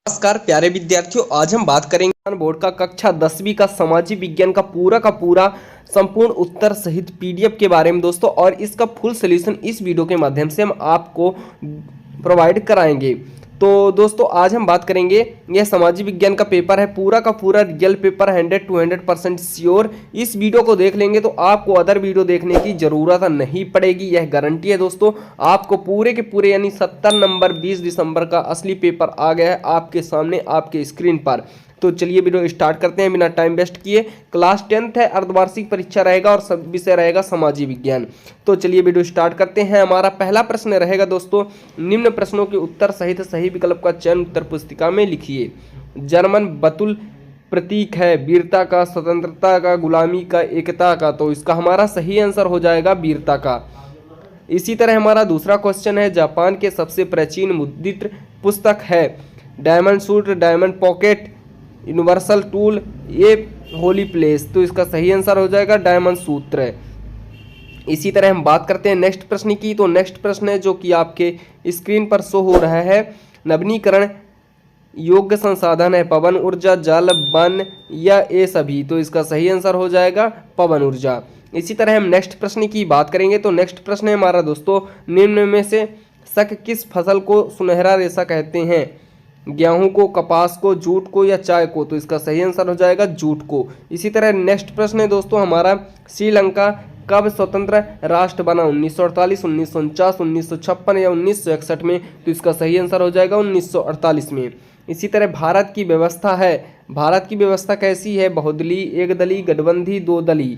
नमस्कार प्यारे विद्यार्थियों, आज हम बात करेंगे बोर्ड का कक्षा 10वीं का सामाजिक विज्ञान का पूरा संपूर्ण उत्तर सहित पीडीएफ के बारे में दोस्तों। और इसका फुल सॉल्यूशन इस वीडियो के माध्यम से हम आपको प्रोवाइड कराएंगे। तो दोस्तों आज हम बात करेंगे, यह सामाजिक विज्ञान का पेपर है, पूरा का पूरा रियल पेपर 100 to 100% श्योर। इस वीडियो को देख लेंगे तो आपको अदर वीडियो देखने की जरूरत नहीं पड़ेगी, यह गारंटी है दोस्तों। आपको पूरे के पूरे यानी 70 नंबर 20 दिसंबर का असली पेपर आ गया है आपके सामने आपके स्क्रीन पर। तो चलिए वीडियो स्टार्ट करते हैं बिना टाइम वेस्ट किए। क्लास 10th है, अर्धवार्षिक परीक्षा रहेगा और सब विषय रहेगा सामाजिक विज्ञान। तो चलिए वीडियो स्टार्ट करते हैं। हमारा पहला प्रश्न रहेगा दोस्तों, निम्न प्रश्नों के उत्तर सहित सही विकल्प का चयन उत्तर पुस्तिका में लिखिए। जर्मन बतुल प्रतीक है वीरता का, स्वतंत्रता का, गुलामी का, एकता का। तो इसका हमारा सही आंसर हो जाएगा वीरता का। इसी तरह हमारा दूसरा क्वेश्चन है, जापान के सबसे प्राचीन मुद्रित पुस्तक है diamond suit, diamond pocket, universal tool, ये होली प्लेस। तो इसका सही आंसर हो जाएगा डायमंड सूत्र। इसी तरह हम बात करते हैं नेक्स्ट प्रश्न की। तो नेक्स्ट प्रश्न है जो कि आपके स्क्रीन पर शो हो रहा है, नवीनीकरण योग्य संसाधन है पवन ऊर्जा, जल, वन या ये सभी। तो इसका सही आंसर हो जाएगा पवन ऊर्जा। इसी तरह हम नेक्स्ट प्रश्न की बात करेंगे। तो नेक्स्ट प्रश्न है हमारा दोस्तों, निम्न में से शक किस फसल को सुनहरा रेशा कहते हैं? गेहूं को, कपास को, जूट को या चाय को। तो इसका सही आंसर हो जाएगा जूट को। इसी तरह नेक्स्ट प्रश्न है दोस्तों हमारा, श्रीलंका कब स्वतंत्र राष्ट्र बना? 1948, 1949, 1956 या 1961 में। तो इसका सही आंसर हो जाएगा 1948 में। इसी तरह भारत की व्यवस्था है, भारत की व्यवस्था कैसी है? बहुदलीय, एक दलीय, गठबंधी, दो दलीय।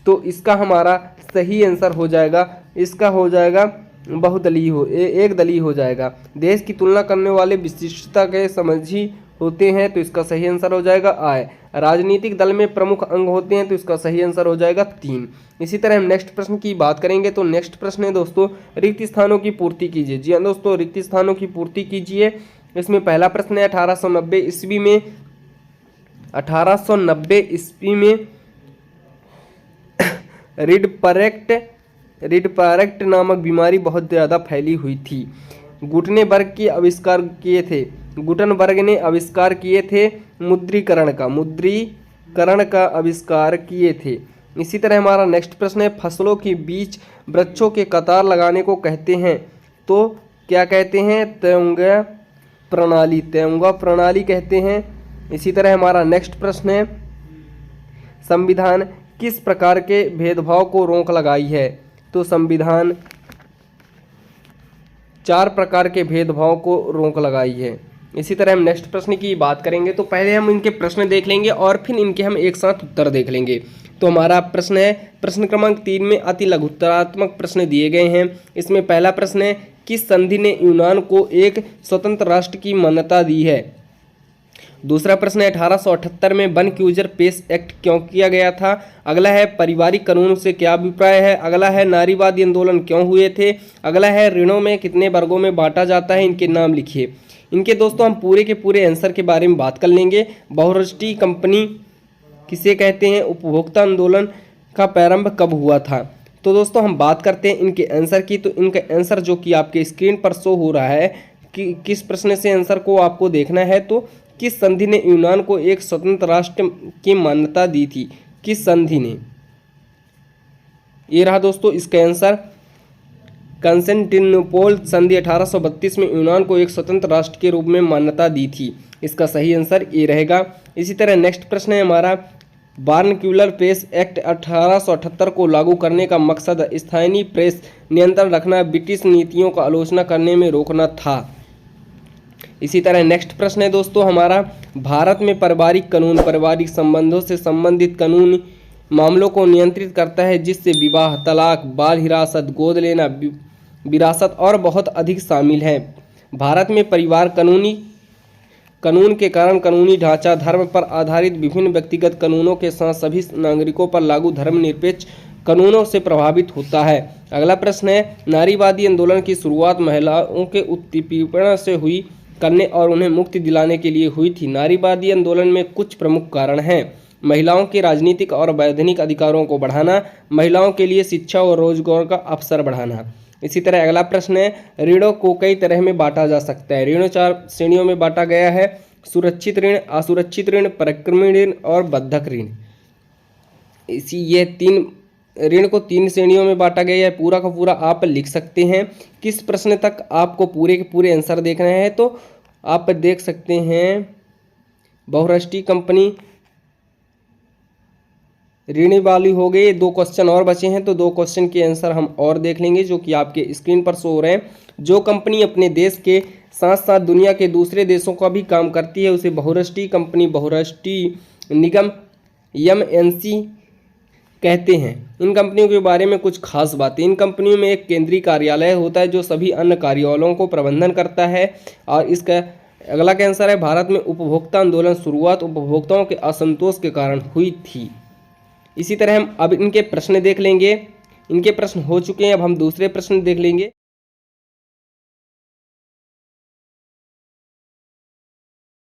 तो इसका हमारा सही आंसर हो जाएगा, इसका हो जाएगा बहुदलीय हो, एक दलीय हो जाएगा। देश की तुलना करने वाले विशिष्टता के समझी होते हैं। तो इसका सही आंसर हो जाएगा आय। राजनीतिक दल में प्रमुख अंग होते हैं। तो इसका सही आंसर हो जाएगा 3। इसी तरह हम नेक्स्ट प्रश्न की बात करेंगे। तो नेक्स्ट प्रश्न है दोस्तों, रिक्त स्थानों की पूर्ति कीजिए। जी हाँ दोस्तों, रिक्त स्थानों की पूर्ति कीजिए। इसमें पहला प्रश्न है 1890 ईस्वी में, 1890 ईस्वी में रिडपैरेक्ट नामक बीमारी बहुत ज़्यादा फैली हुई थी। गुटनबर्ग के आविष्कार किए थे, गुटनबर्ग ने आविष्कार किए थे मुद्रीकरण का आविष्कार किए थे। इसी तरह हमारा नेक्स्ट प्रश्न है, फसलों के बीच वृक्षों के कतार लगाने को कहते हैं। तो क्या कहते हैं? तेंगा प्रणाली कहते हैं। इसी तरह हमारा नेक्स्ट प्रश्न है, संविधान किस प्रकार के भेदभाव को रोक लगाई है? तो संविधान 4 प्रकार के भेदभाव को रोक लगाई है। इसी तरह हम नेक्स्ट प्रश्न की बात करेंगे। तो पहले हम इनके प्रश्न देख लेंगे और फिर इनके हम एक साथ उत्तर देख लेंगे। तो हमारा प्रश्न है, प्रश्न क्रमांक 3 में अति लघुत्तरात्मक प्रश्न दिए गए हैं। इसमें पहला प्रश्न है, किस संधि ने यूनान को एक स्वतंत्र राष्ट्र की मान्यता दी है? दूसरा प्रश्न है, 1878 में वनक्यूजर पेश एक्ट क्यों किया गया था? अगला है, पारिवारिक कानून से क्या अभिप्राय है? अगला है, नारीवादी आंदोलन क्यों हुए थे? अगला है, ऋणों में कितने वर्गों में बांटा जाता है? इनके नाम लिखिए। इनके दोस्तों हम पूरे के पूरे आंसर के बारे में बात कर लेंगे। बहुराष्ट्रीय कंपनी किसे कहते हैं? उपभोक्ता आंदोलन का प्रारंभ कब हुआ था? तो दोस्तों हम बात करते हैं इनके आंसर की। तो इनका आंसर जो कि आपके स्क्रीन पर शो हो रहा है कि किस प्रश्न से आंसर को आपको देखना है। तो किस संधि ने यूनान को एक स्वतंत्र राष्ट्र की मान्यता दी थी? किस संधि ने? ये रहा दोस्तों इसका आंसर, कंस्टेंटिनोपल संधि 1832 में यूनान को एक स्वतंत्र राष्ट्र के रूप में मान्यता दी थी। इसका सही आंसर ये रहेगा। इसी तरह नेक्स्ट प्रश्न है हमारा, वर्नाक्यूलर प्रेस एक्ट 1878 को लागू करने का मकसद स्थानीय प्रेस नियंत्रण रखना, ब्रिटिश नीतियों का आलोचना करने में रोकना था। इसी तरह नेक्स्ट प्रश्न है दोस्तों हमारा, भारत में पारिवारिक कानून पारिवारिक संबंधों से संबंधित कानूनी मामलों को नियंत्रित करता है, जिससे विवाह, तलाक, बाल हिरासत, गोद लेना, विरासत और बहुत अधिक शामिल है। भारत में परिवार कानून के कारण कानूनी ढांचा, धर्म पर आधारित विभिन्न व्यक्तिगत कानूनों के साथ सभी नागरिकों पर लागू धर्मनिरपेक्ष कानूनों से प्रभावित होता है। अगला प्रश्न है, नारीवादी आंदोलन की शुरुआत महिलाओं के उत्पीड़न से हुई करने और उन्हें मुक्ति दिलाने के लिए हुई थी। नारीवादी आंदोलन में कुछ प्रमुख कारण हैं, महिलाओं के राजनीतिक और वैधानिक अधिकारों को बढ़ाना, महिलाओं के लिए शिक्षा और रोजगार का अवसर बढ़ाना। इसी तरह अगला प्रश्न है, ऋणों को कई तरह में बांटा जा सकता है। ऋणों 4 श्रेणियों में बांटा गया है। सुरक्षित ऋण, असुरक्षित ऋण, परिक्रमी ऋण और बंधक ऋण। ये 3 ऋण को 3 श्रेणियों में बांटा गया है। पूरा का पूरा आप लिख सकते हैं। किस प्रश्न तक आपको पूरे के पूरे आंसर देखना है तो आप देख सकते हैं बहुराष्ट्रीय कंपनी ऋण वाली हो गई। 2 क्वेश्चन और बचे हैं तो 2 क्वेश्चन के आंसर हम और देख लेंगे जो कि आपके स्क्रीन पर शो हो रहे हैं। जो कंपनी अपने देश के साथ साथ दुनिया के दूसरे देशों का भी काम करती है उसे बहुराष्ट्रीय कंपनी, बहुराष्ट्रीय निगम MNC कहते हैं। इन कंपनियों के बारे में कुछ खास बातें। इन कंपनियों में एक केंद्रीय कार्यालय होता है जो सभी अन्य कार्यालयों को प्रबंधन करता है। और इसका अगला का आंसर है भारत में उपभोक्ता आंदोलन शुरुआत उपभोक्ताओं के असंतोष के कारण हुई थी। इसी तरह हम अब इनके प्रश्न देख लेंगे। इनके प्रश्न हो चुके हैं, अब हम दूसरे प्रश्न देख लेंगे।